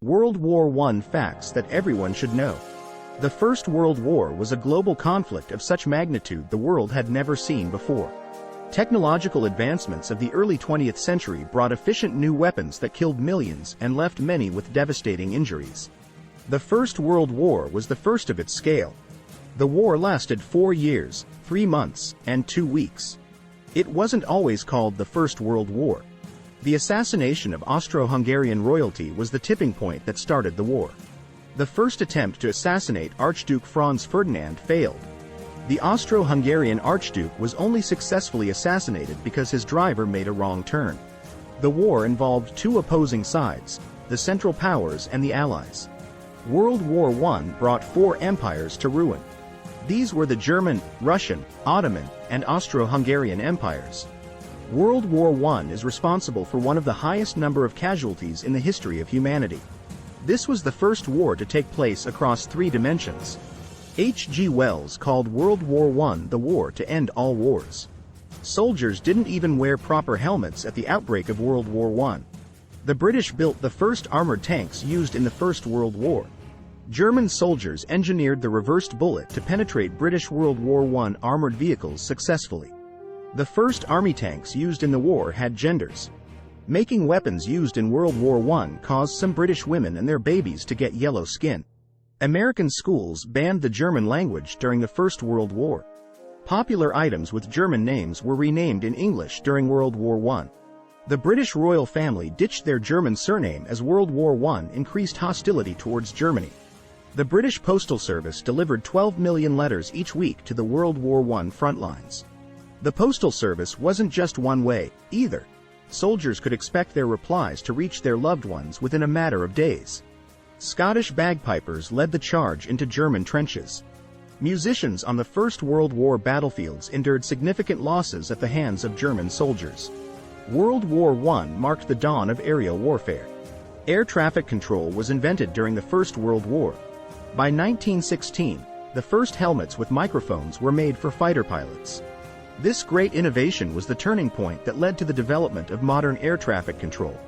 World War I facts that everyone should know. The First World War was a global conflict of such magnitude the world had never seen before. Technological advancements of the early 20th century brought efficient new weapons that killed millions and left many with devastating injuries. The First World War was the first of its scale. The war lasted 4 years, 3 months, and 2 weeks. It wasn't always called the First World War. The assassination of Austro-Hungarian royalty was the tipping point that started the war. The first attempt to assassinate Archduke Franz Ferdinand failed. The Austro-Hungarian Archduke was only successfully assassinated because his driver made a wrong turn. The war involved two opposing sides, the Central Powers and the Allies. World War I brought 4 empires to ruin. These were the German, Russian, Ottoman, and Austro-Hungarian empires. World War I is responsible for one of the highest number of casualties in the history of humanity. This was the first war to take place across 3 dimensions. H.G. Wells called World War I the war to end all wars. Soldiers didn't even wear proper helmets at the outbreak of World War I. The British built the first armored tanks used in the First World War. German soldiers engineered the reversed bullet to penetrate British World War I armored vehicles successfully. The first army tanks used in the war had genders. Making weapons used in World War I caused some British women and their babies to get yellow skin. American schools banned the German language during the First World War. Popular items with German names were renamed in English during World War I. The British royal family ditched their German surname as World War I increased hostility towards Germany. The British Postal Service delivered 12 million letters each week to the World War I front lines. The Postal Service wasn't just one way, either. Soldiers could expect their replies to reach their loved ones within a matter of days. Scottish bagpipers led the charge into German trenches. Musicians on the First World War battlefields endured significant losses at the hands of German soldiers. World War I marked the dawn of aerial warfare. Air traffic control was invented during the First World War. By 1916, the first helmets with microphones were made for fighter pilots. This great innovation was the turning point that led to the development of modern air traffic control.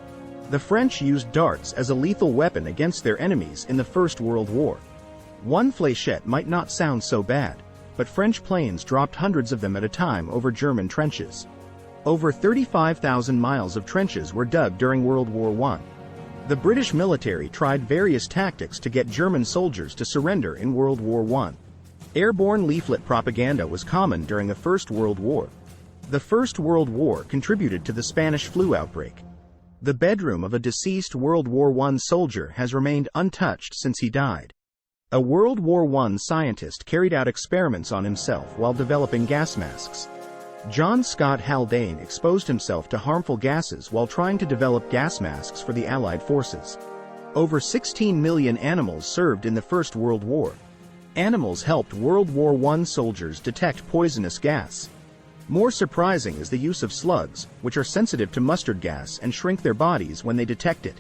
The French used darts as a lethal weapon against their enemies in the First World War. One fléchette might not sound so bad, but French planes dropped hundreds of them at a time over German trenches. Over 35,000 miles of trenches were dug during World War I. The British military tried various tactics to get German soldiers to surrender in World War I. Airborne leaflet propaganda was common during the First World War. The First World War contributed to the Spanish flu outbreak. The bedroom of a deceased World War I soldier has remained untouched since he died. A World War I scientist carried out experiments on himself while developing gas masks. John Scott Haldane exposed himself to harmful gases while trying to develop gas masks for the Allied forces. Over 16 million animals served in the First World War. Animals helped World War I soldiers detect poisonous gas. More surprising is the use of slugs, which are sensitive to mustard gas and shrink their bodies when they detect it.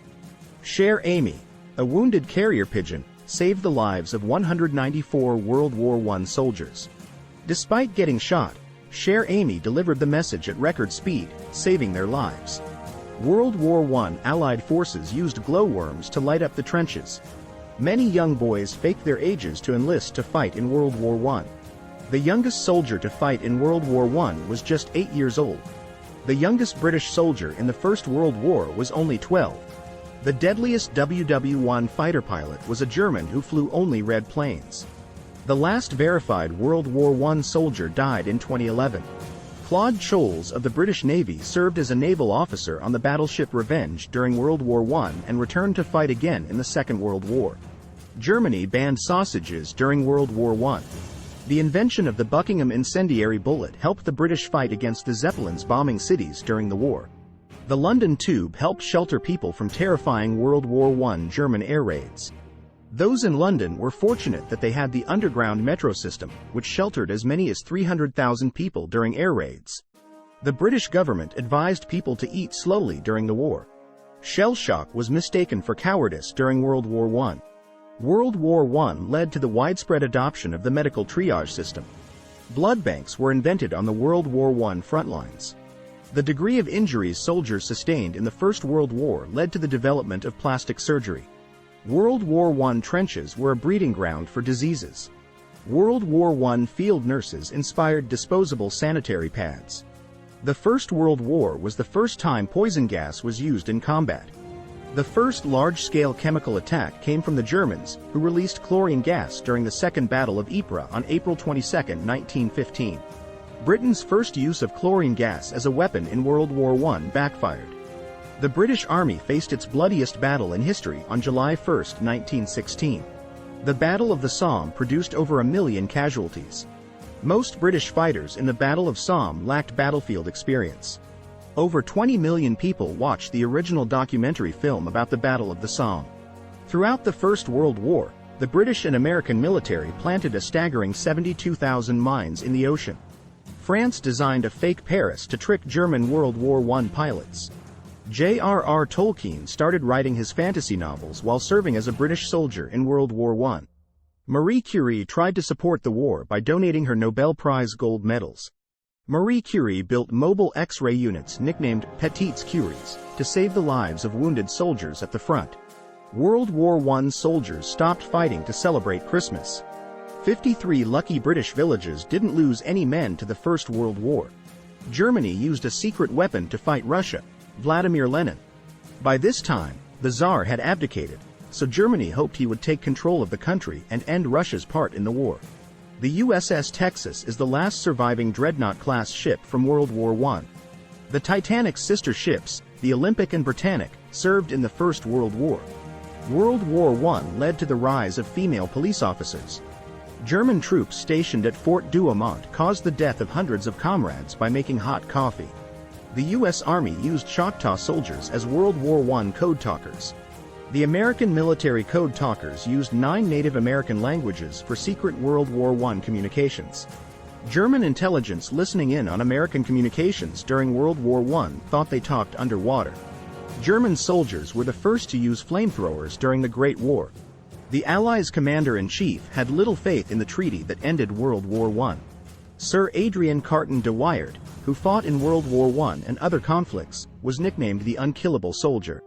Cher Amy, a wounded carrier pigeon, saved the lives of 194 World War I soldiers. Despite getting shot, Cher Amy delivered the message at record speed, saving their lives. World War I Allied forces used glowworms to light up the trenches. Many young boys faked their ages to enlist to fight in World War I. The youngest soldier to fight in World War I was just 8 years old. The youngest British soldier in the First World War was only 12. The deadliest WW-1 fighter pilot was a German who flew only red planes. The last verified World War I soldier died in 2011. Claude Scholes of the British Navy served as a naval officer on the battleship Revenge during World War I and returned to fight again in the Second World War. Germany banned sausages during World War I. The invention of the Buckingham incendiary bullet helped the British fight against the Zeppelins bombing cities during the war. The London Tube helped shelter people from terrifying World War I German air raids. Those in London were fortunate that they had the underground metro system, which sheltered as many as 300,000 people during air raids. The British government advised people to eat slowly during the war. Shell shock was mistaken for cowardice during World War I. World War I led to the widespread adoption of the medical triage system. Blood banks were invented on the World War I front lines. The degree of injuries soldiers sustained in the First World War led to the development of plastic surgery. World War I trenches were a breeding ground for diseases. World War I field nurses inspired disposable sanitary pads. The First World War was the first time poison gas was used in combat. The first large-scale chemical attack came from the Germans, who released chlorine gas during the Second Battle of Ypres on April 22, 1915. Britain's first use of chlorine gas as a weapon in World War I backfired. The British Army faced its bloodiest battle in history on July 1, 1916. The Battle of the Somme produced over 1 million casualties. Most British fighters in the Battle of Somme lacked battlefield experience. Over 20 million people watched the original documentary film about the Battle of the Somme. Throughout the First World War, the British and American military planted a staggering 72,000 mines in the ocean. France designed a fake Paris to trick German World War I pilots. J.R.R. Tolkien started writing his fantasy novels while serving as a British soldier in World War I. Marie Curie tried to support the war by donating her Nobel Prize gold medals. Marie Curie built mobile X-ray units nicknamed Petites Curies to save the lives of wounded soldiers at the front. World War I soldiers stopped fighting to celebrate Christmas. 53 lucky British villages didn't lose any men to the First World War. Germany used a secret weapon to fight Russia, Vladimir Lenin. By this time, the Tsar had abdicated, so Germany hoped he would take control of the country and end Russia's part in the war. The USS Texas is the last surviving dreadnought-class ship from World War I. The Titanic's sister ships, the Olympic and Britannic, served in the First World War. World War I led to the rise of female police officers. German troops stationed at Fort Douaumont caused the death of hundreds of comrades by making hot coffee. The U.S. Army used Choctaw soldiers as World War I code talkers. The American military code talkers used 9 Native American languages for secret World War I communications. German intelligence listening in on American communications during World War I thought they talked underwater. German soldiers were the first to use flamethrowers during the Great War. The Allies' commander-in-chief had little faith in the treaty that ended World War I. Sir Adrian Carton de Wyatt, who fought in World War I and other conflicts, was nicknamed the Unkillable Soldier.